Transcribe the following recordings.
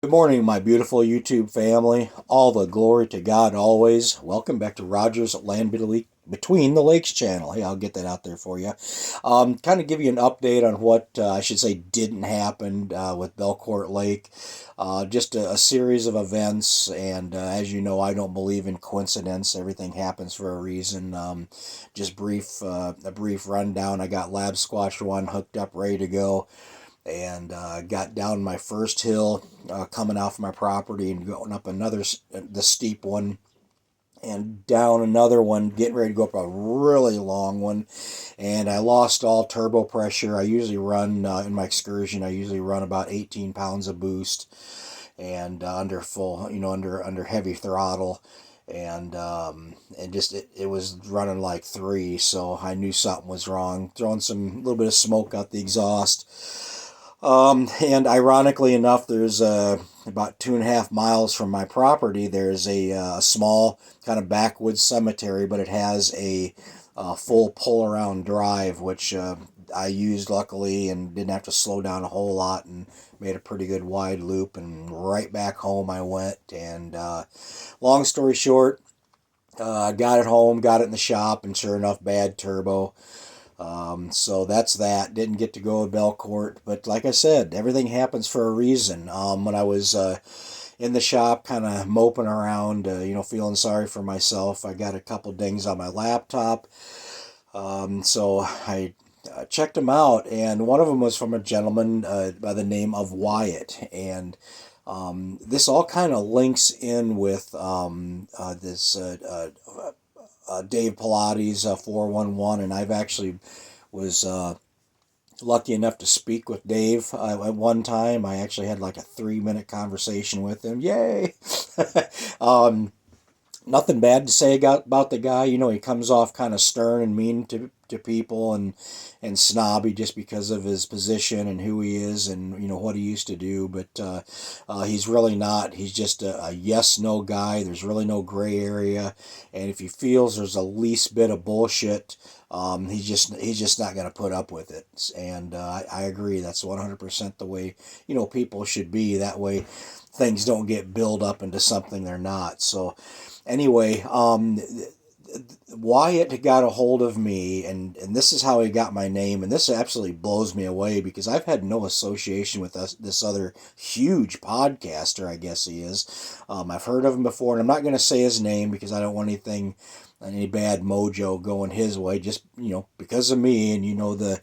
Good morning, my beautiful YouTube family. All the glory to God always. Welcome back to Roger's Land Between the Lakes channel. Hey, I'll get that out there for you. Kind of give you an update on what I should say didn't happen with Belcourt Lake. Just a series of events, and as you know, I don't believe in coincidence. Everything happens for a reason. Just a brief rundown. I got Lab Squatch 1 hooked up, ready to go, and got down my first hill coming off my property and going up the steep one, and down another one, getting ready to go up a really long one, and I lost all turbo pressure. I usually run, in my excursion, I usually run about 18 pounds of boost, and under full, under heavy throttle, and just it was running like 3, so I knew something was wrong. Throwing some little bit of smoke out the exhaust. And ironically enough, there's about 2.5 miles from my property, there's a small kind of backwoods cemetery, but it has a full pull-around drive, which I used luckily and didn't have to slow down a whole lot, and made a pretty good wide loop, and right back home I went. And long story short, got it home, got it in the shop, and sure enough, bad turbo. So that's that. Didn't get to go to Belcourt, but like I said, everything happens for a reason. When I was in the shop, kind of moping around, feeling sorry for myself, I got a couple dings on my laptop. So I checked them out, and one of them was from a gentleman by the name of Wyatt, and this all kind of links in with this Dave Pilates 411, and I've actually was lucky enough to speak with Dave at one time. I actually had like a 3-minute conversation with him. Yay! Nothing bad to say about the guy. He comes off kind of stern and mean to people, and snobby just because of his position and who he is, and what he used to do. But he's really not. He's just a yes no guy. There's really no gray area, and if he feels there's the least bit of bullshit, he's just not going to put up with it. And I agree. That's 100% the way people should be. That way, things don't get built up into something they're not. So anyway, Wyatt got a hold of me, and this is how he got my name, and this absolutely blows me away because I've had no association with this other huge podcaster, I guess he is. I've heard of him before, and I'm not going to say his name because I don't want any bad mojo going his way, just because of me, and the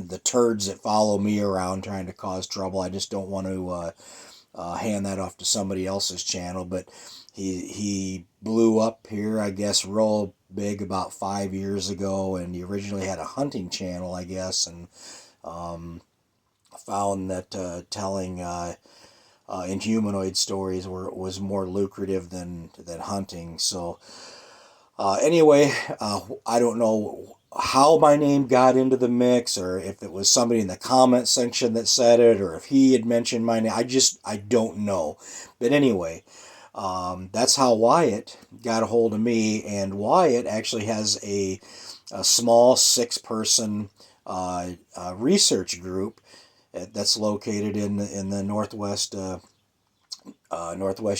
the turds that follow me around trying to cause trouble. I just don't want to hand that off to somebody else's channel. But he blew up here, I guess, real big about 5 years ago, and he originally had a hunting channel, I guess, and found that telling inhumanoid stories was more lucrative than hunting. So anyway, I don't know how my name got into the mix, or if it was somebody in the comment section that said it, or if he had mentioned my name. I don't know. But anyway, that's how Wyatt got a hold of me, and Wyatt actually has a small 6-person research group that's located in the northwest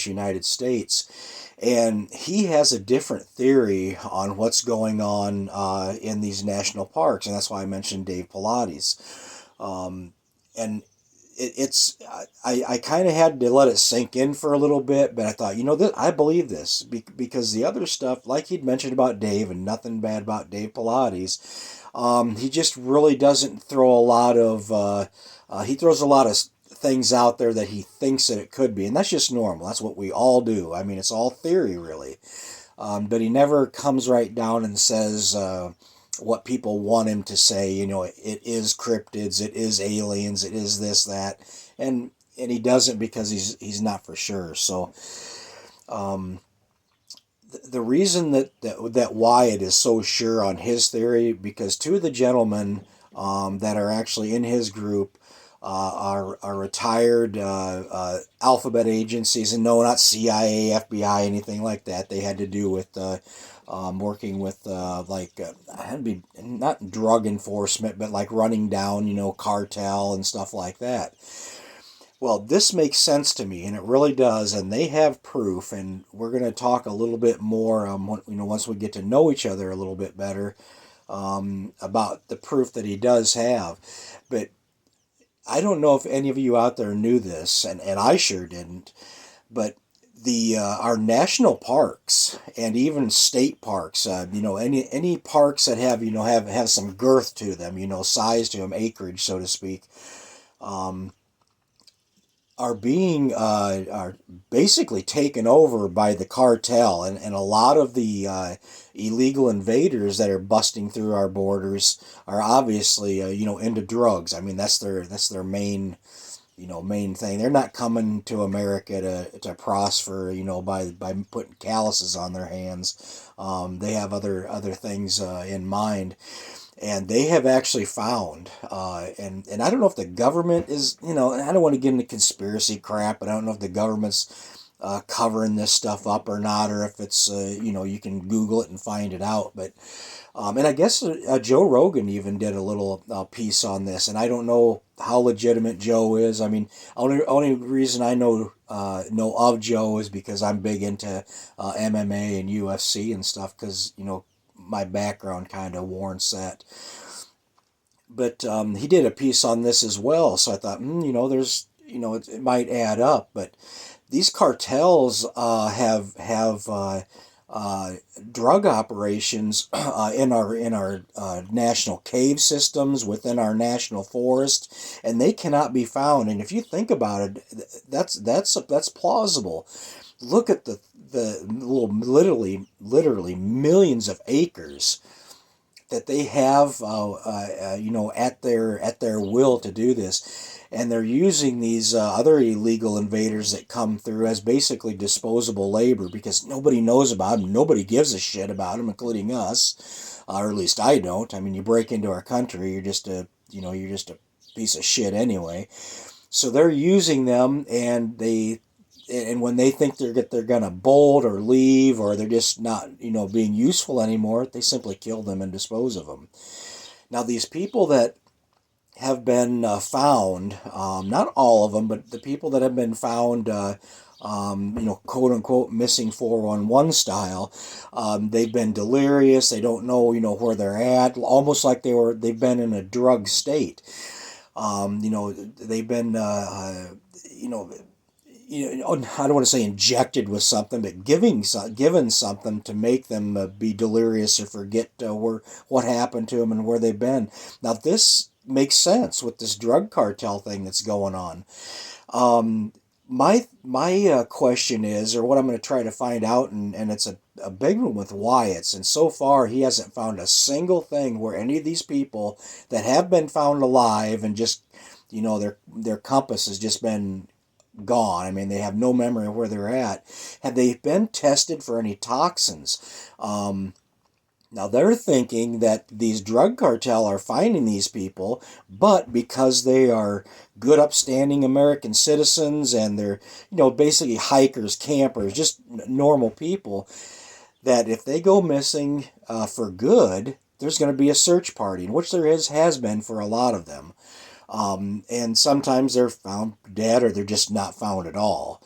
United States, and he has a different theory on what's going on in these national parks, and that's why I mentioned Dave Pilates. And I kind of had to let it sink in for a little bit, but I thought, I believe this because the other stuff, like he'd mentioned about Dave, and nothing bad about Dave Pilates, he just really doesn't throw a lot of he throws a lot of things out there that he thinks that it could be, and that's just normal. That's what we all do. I mean, it's all theory, really. But he never comes right down and says what people want him to say. It is cryptids, it is aliens, it is this, that, and he doesn't because he's not for sure. So the reason that Wyatt is so sure on his theory, because two of the gentlemen that are actually in his group are retired alphabet agencies, and no, not CIA, FBI, anything like that. They had to do with working with had to be not drug enforcement, but like running down, cartel and stuff like that. Well, this makes sense to me, and it really does, and they have proof, and we're going to talk a little bit more, once we get to know each other a little bit better, about the proof that he does have. But I don't know if any of you out there knew this, and I sure didn't, but the our national parks and even state parks, any parks that have some girth to them, size to them, acreage, so to speak, are basically taken over by the cartel, and a lot of the illegal invaders that are busting through our borders are obviously into drugs. I mean, that's their main thing. They're not coming to America to prosper, by putting calluses on their hands. They have other things in mind. And they have actually found, and I don't know if the government is, I don't want to get into conspiracy crap, but I don't know if the government's covering this stuff up or not, or if it's, you can Google it and find it out. But, and I guess Joe Rogan even did a little piece on this, and I don't know how legitimate Joe is. I mean, only reason I know of Joe is because I'm big into MMA and UFC and stuff, because, my background kind of warrants that. But he did a piece on this as well, so I thought, there's, it might add up. But these cartels have drug operations in our national cave systems, within our national forest, and they cannot be found. And if you think about it, that's plausible. Look at the little, literally millions of acres that they have, at their will to do this, and they're using these other illegal invaders that come through as basically disposable labor, because nobody knows about them, nobody gives a shit about them, including us, or at least I don't. I mean, you break into our country, you're just a piece of shit anyway. So they're using them, and when they think they're gonna bolt or leave, or they're just not being useful anymore, they simply kill them and dispose of them. Now, these people that have been found, not all of them, but the people that have been found, quote unquote missing 411 style, they've been delirious. They don't know where they're at, almost like they've been in a drug state. They've been I don't want to say injected with something, but given something to make them be delirious or forget what happened to them and where they've been. Now, this makes sense with this drug cartel thing that's going on. My question is, or what I'm going to try to find out, and it's a big one with Wyatt's, and so far he hasn't found a single thing where any of these people that have been found alive and just, their compass has just been gone. I mean, they have no memory of where they're at. Have they been tested for any toxins? Now, they're thinking that these drug cartel are finding these people, but because they are good, upstanding American citizens, and they're, basically hikers, campers, just normal people, that if they go missing for good, there's going to be a search party, in which there has been for a lot of them. And sometimes they're found dead, or they're just not found at all.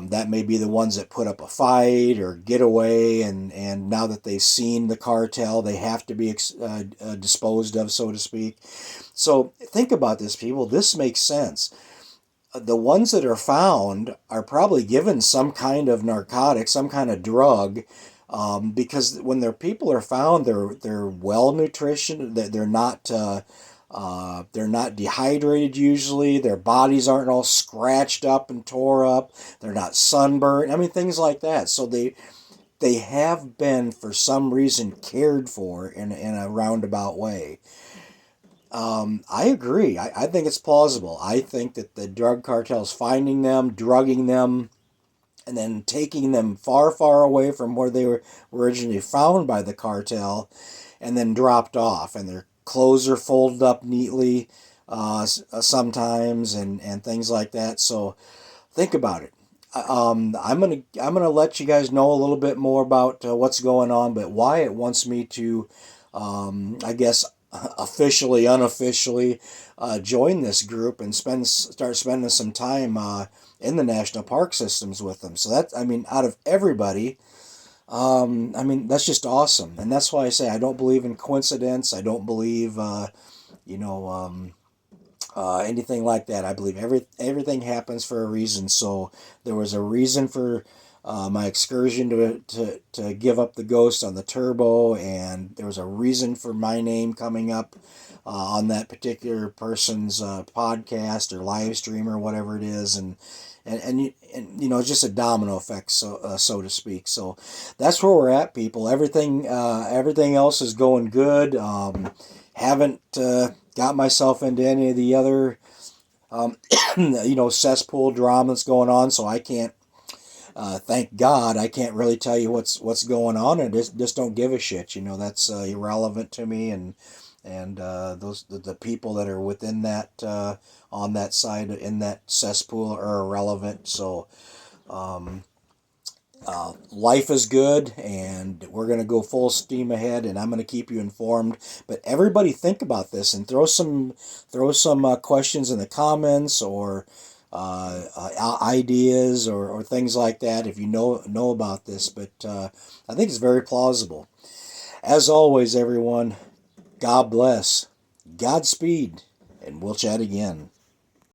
That may be the ones that put up a fight or get away, and now that they've seen the cartel, they have to be disposed of, so to speak. So think about this, people. This makes sense. The ones that are found are probably given some kind of narcotic, some kind of drug, because when their people are found, they're well nutritioned. They're not dehydrated usually. Their bodies aren't all scratched up and tore up. They're not sunburned. I mean, things like that. So they have been, for some reason, cared for in a roundabout way. I agree. I think it's plausible. I think that the drug cartel's finding them, drugging them, and then taking them far, far away from where they were originally found by the cartel, and then dropped off, and their clothes are folded up neatly. sometimes, and things like that. So think about it. I'm gonna let you guys know a little bit more about what's going on, but Wyatt wants me to, I guess, officially, unofficially, join this group and start spending some time in the national park systems with them. So that, I mean, out of everybody, I mean, that's just awesome, and that's why I say I don't believe in coincidence. I don't believe, you know. Anything like that. I believe everything happens for a reason. So there was a reason for my excursion to give up the ghost on the turbo, and there was a reason for my name coming up on that particular person's podcast or live stream or whatever it is, and you know, it's just a domino effect, so to speak. So that's where we're at, people. Everything else is going good. Haven't got myself into any of the other you know, cesspool drama that's going on, so I can't. Thank God, I can't really tell you what's going on, and just don't give a shit. You know, that's irrelevant to me, and the people that are within that on that side in that cesspool are irrelevant. So life is good, and we're going to go full steam ahead, and I'm going to keep you informed. But everybody think about this and throw some questions in the comments, or ideas, or things like that if you know about this. But I think it's very plausible. As always, everyone, God bless, Godspeed, and we'll chat again.